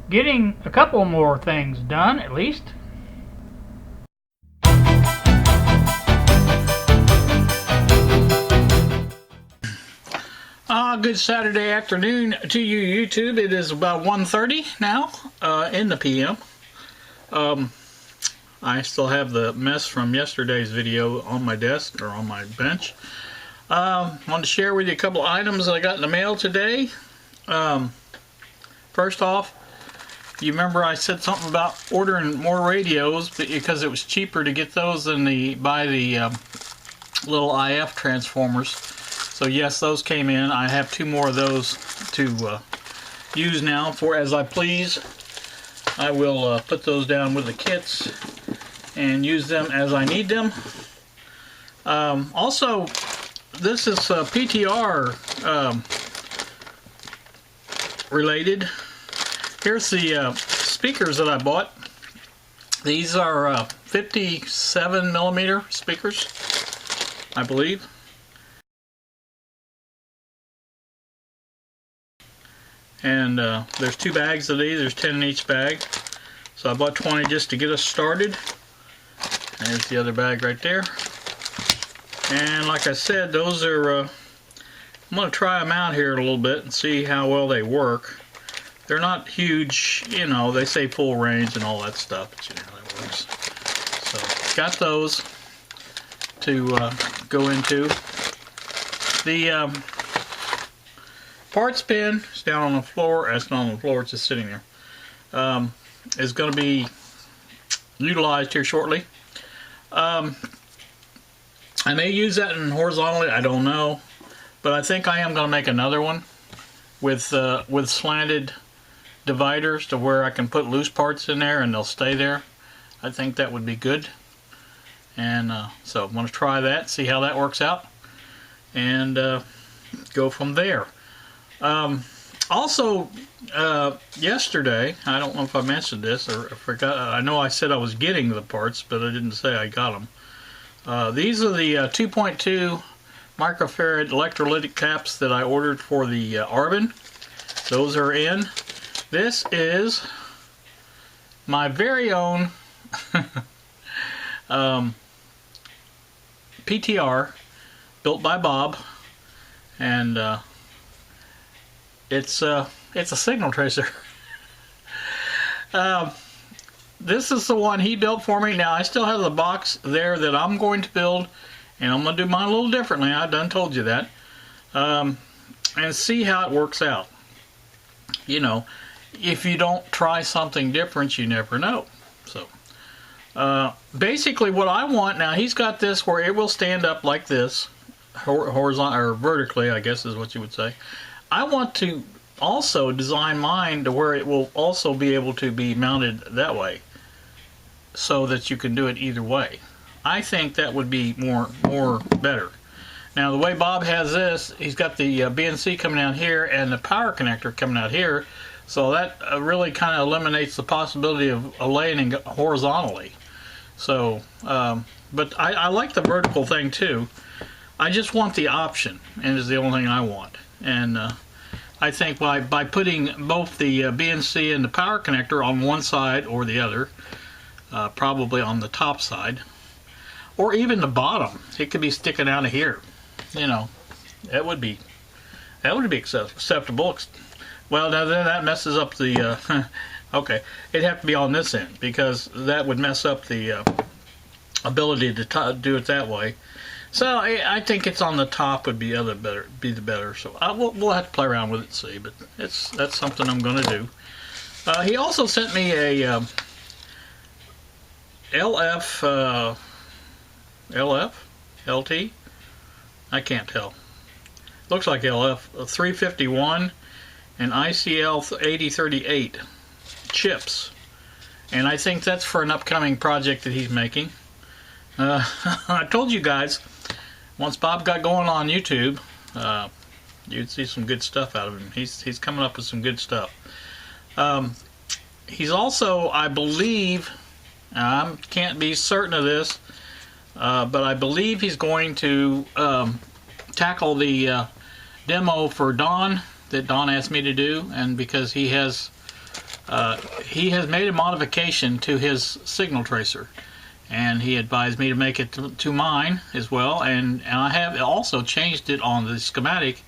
getting a couple more things done at least. Good Saturday afternoon to you, YouTube. It is about 1:30 now in the PM. I still have the mess from yesterday's video on my desk or on my bench. Wanted to share with you a couple of items that I got in the mail today. First off, you remember I said something about ordering more radios because it was cheaper to get those than buy the little IF transformers. So yes, those came in. I have 2 more of those to use now for as I please. I will put those down with the kits and use them as I need them. Also, this is PTR related. Here's the speakers that I bought. These are 57 millimeter speakers, I believe. And there's 2 bags of these. There's 10 in each bag. So I bought 20 just to get us started. And there's the other bag right there. And like I said, those are, I'm going to try them out here a little bit and see how well they work. They're not huge, you know, they say full range and all that stuff, but you know how that works. So, got those to go into. The parts bin is down on the floor. It's not on the floor, it's just sitting there. Is going to be utilized here shortly. I may use that in horizontally, I don't know, but I think I am going to make another one with slanted dividers to where I can put loose parts in there and they'll stay there. I think that would be good, and so I'm going to try that, see how that works out, and go from there. Also, yesterday, I don't know if I mentioned this or I forgot. I know I said I was getting the parts, but I didn't say I got them. These are the 2.2 microfarad electrolytic caps that I ordered for the Arbin. Those are in. This is my very own PTR built by Bob, and it's a signal tracer. This is the one he built for me. Now I still have the box there that I'm going to build, and I'm going to do mine a little differently. I done told you that, and see how it works out. You know, if you don't try something different, you never know. So basically what I want now, he's got this where it will stand up like this, horizontal or vertically, I guess is what you would say. I want to also design mine to where it will also be able to be mounted that way, so that you can do it either way. I think that would be more better. Now the way Bob has this, he's got the BNC coming out here and the power connector coming out here, so that really kind of eliminates the possibility of laying horizontally. So, but I like the vertical thing too. I just want the option, and is the only thing I want. And I think by putting both the BNC and the power connector on one side or the other, probably on the top side, or even the bottom, it could be sticking out of here. You know, that would be acceptable. Well, now then that messes up the. Okay, it'd have to be on this end because that would mess up the ability to do it that way. So I think it's on the top would be the better. So we'll have to play around with it and see. But that's something I'm going to do. He also sent me a LT. I can't tell. Looks like LF 351 and ICL 8038 chips, and I think that's for an upcoming project that he's making. I told you guys, once Bob got going on YouTube, you'd see some good stuff out of him. He's coming up with some good stuff. He's also, I believe, I can't be certain of this, but I believe he's going to tackle the demo for Don that Don asked me to do, and because he has he has made a modification to his signal tracer, and he advised me to make it to mine as well, and I have also changed it on the schematic,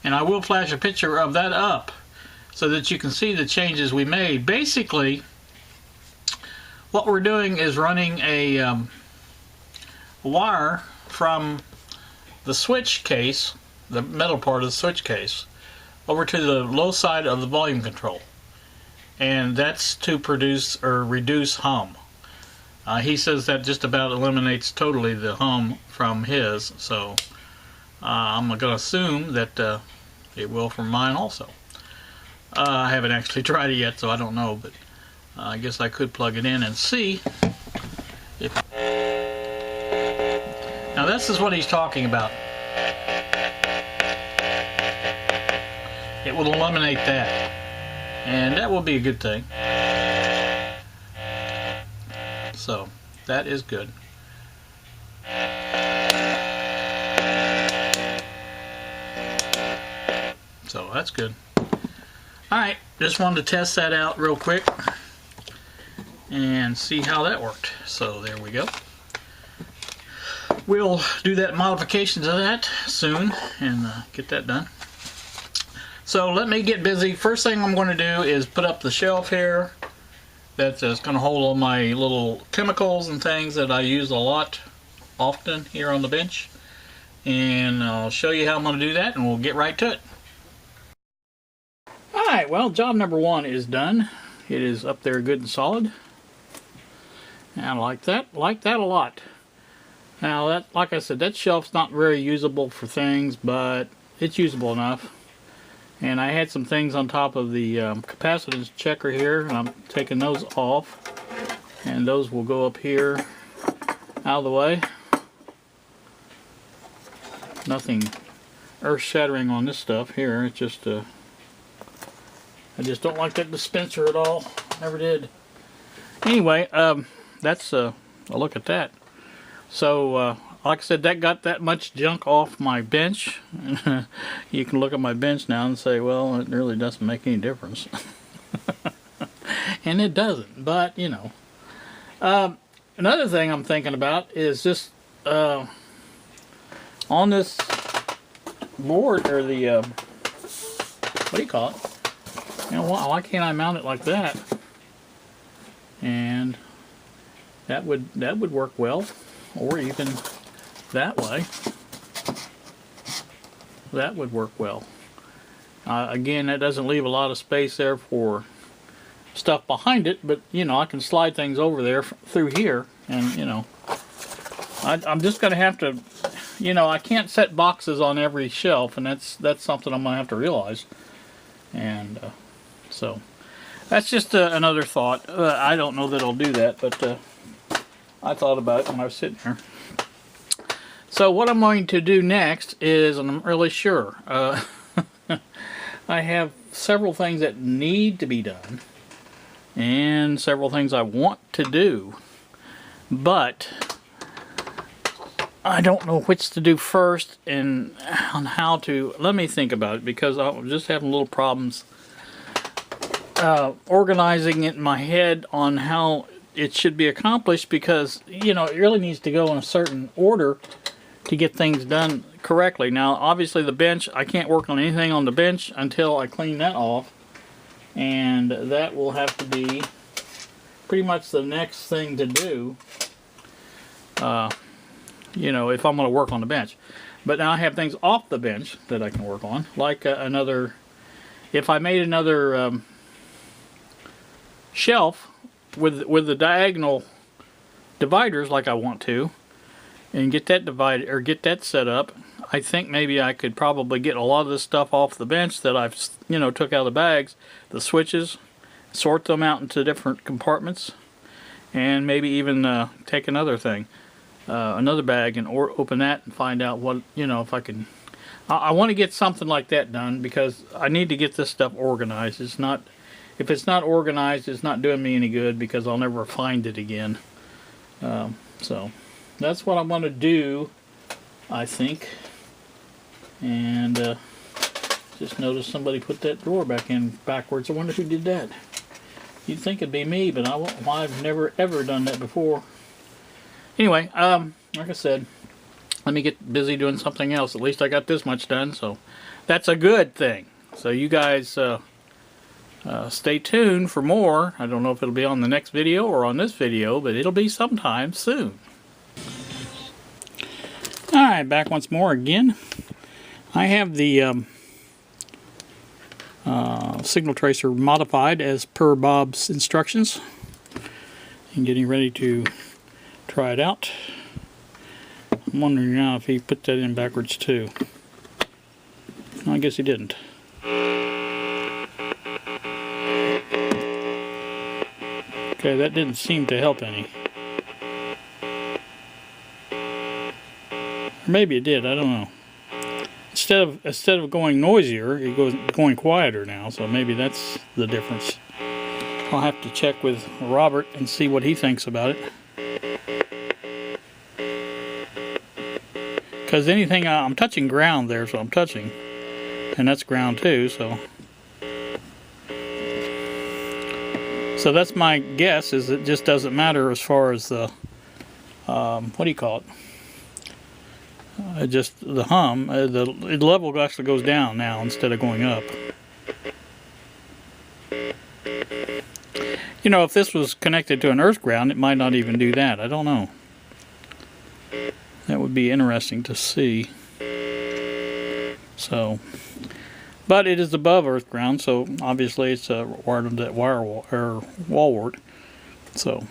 and I will flash a picture of that up so that you can see the changes we made. Basically, what we're doing is running a wire from the switch case, the metal part of the switch case, over to the low side of the volume control, and that's to produce or reduce hum. He says that just about eliminates totally the hum from his, so I'm going to assume that it will from mine also. I haven't actually tried it yet, so I don't know, but I guess I could plug it in and see if... Now this is what he's talking about. It will eliminate that, and that will be a good thing. So that is good. So that's good. Alright, just wanted to test that out real quick and see how that worked. So there we go. We'll do that modification to that soon and get that done. So let me get busy. First thing I'm going to do is put up the shelf here that's going to hold all my little chemicals and things that I use a lot often here on the bench, and I'll show you how I'm going to do that, and we'll get right to it. Alright, well, job number one is done. It is up there good and solid, and I like that a lot. Now that, like I said, that shelf's not very usable for things, but it's usable enough. And I had some things on top of the capacitance checker here, and I'm taking those off, and those will go up here out of the way. Nothing earth-shattering on this stuff here. It's just I just don't like that dispenser at all. Never did. Anyway, that's a look at that. So like I said, that got that much junk off my bench. You can look at my bench now and say, well, it really doesn't make any difference. And it doesn't, but you know. Another thing I'm thinking about is just on this board, or the what do you call it? You know, why can't I mount it like that? And that would work well, or even that way. That would work well. Again, that doesn't leave a lot of space there for stuff behind it, but you know, I can slide things over there through here, and you know, I'm just going to have to, you know, I can't set boxes on every shelf, and that's something I'm going to have to realize. And so that's just another thought. I don't know that I'll do that, but I thought about it when I was sitting here. So what I'm going to do next is, and I'm really sure, I have several things that need to be done and several things I want to do, but I don't know which to do first and on how to. Let me think about it, because I'm just having little problems organizing it in my head on how it should be accomplished, because you know, it really needs to go in a certain order to get things done correctly. Now obviously the bench, I can't work on anything on the bench until I clean that off, and that will have to be pretty much the next thing to do, you know, if I'm going to work on the bench. But now I have things off the bench that I can work on, like another, if I made another shelf with the diagonal dividers like I want to, and get that divided, or get that set up, I think maybe I could probably get a lot of this stuff off the bench that I've, you know, took out of the bags, the switches, sort them out into different compartments, and maybe even take another thing, another bag, and open that and find out what, you know, if I can. I want to get something like that done, because I need to get this stuff organized. It's not, if it's not organized, it's not doing me any good, because I'll never find it again. So that's what I'm going to do, I think. And just noticed somebody put that drawer back in backwards. I wonder who did that. You'd think it'd be me, but I've never ever done that before. Anyway, like I said, let me get busy doing something else. At least I got this much done, so that's a good thing. So you guys stay tuned for more. I don't know if it'll be on the next video or on this video, but it'll be sometime soon. Alright, back once more again. I have the signal tracer modified as per Bob's instructions, and getting ready to try it out. I'm wondering now if he put that in backwards too. I guess he didn't. Okay, that didn't seem to help any. Or maybe it did, I don't know. Instead of going noisier, it goes going quieter now, so maybe that's the difference. I'll have to check with Robert and see what he thinks about it. Because anything, I'm touching ground there, so I'm touching. And that's ground too, so. So that's my guess, is it just doesn't matter as far as the, what do you call it? Just the hum, the level actually goes down now instead of going up. You know, if this was connected to an earth ground, it might not even do that. I don't know. That would be interesting to see. So, but it is above earth ground, so obviously it's a wall wart. So.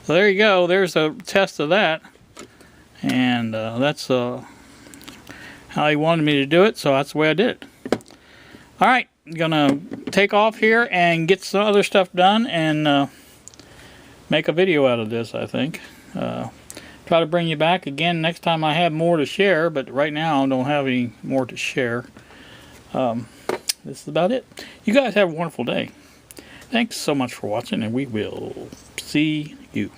So there you go, there's a test of that, and that's how he wanted me to do it, so that's the way I did it. Alright, I'm gonna take off here and get some other stuff done and make a video out of this, I think. Try to bring you back again next time I have more to share, but right now I don't have any more to share. This is about it. You guys have a wonderful day. Thanks so much for watching, and we will see you.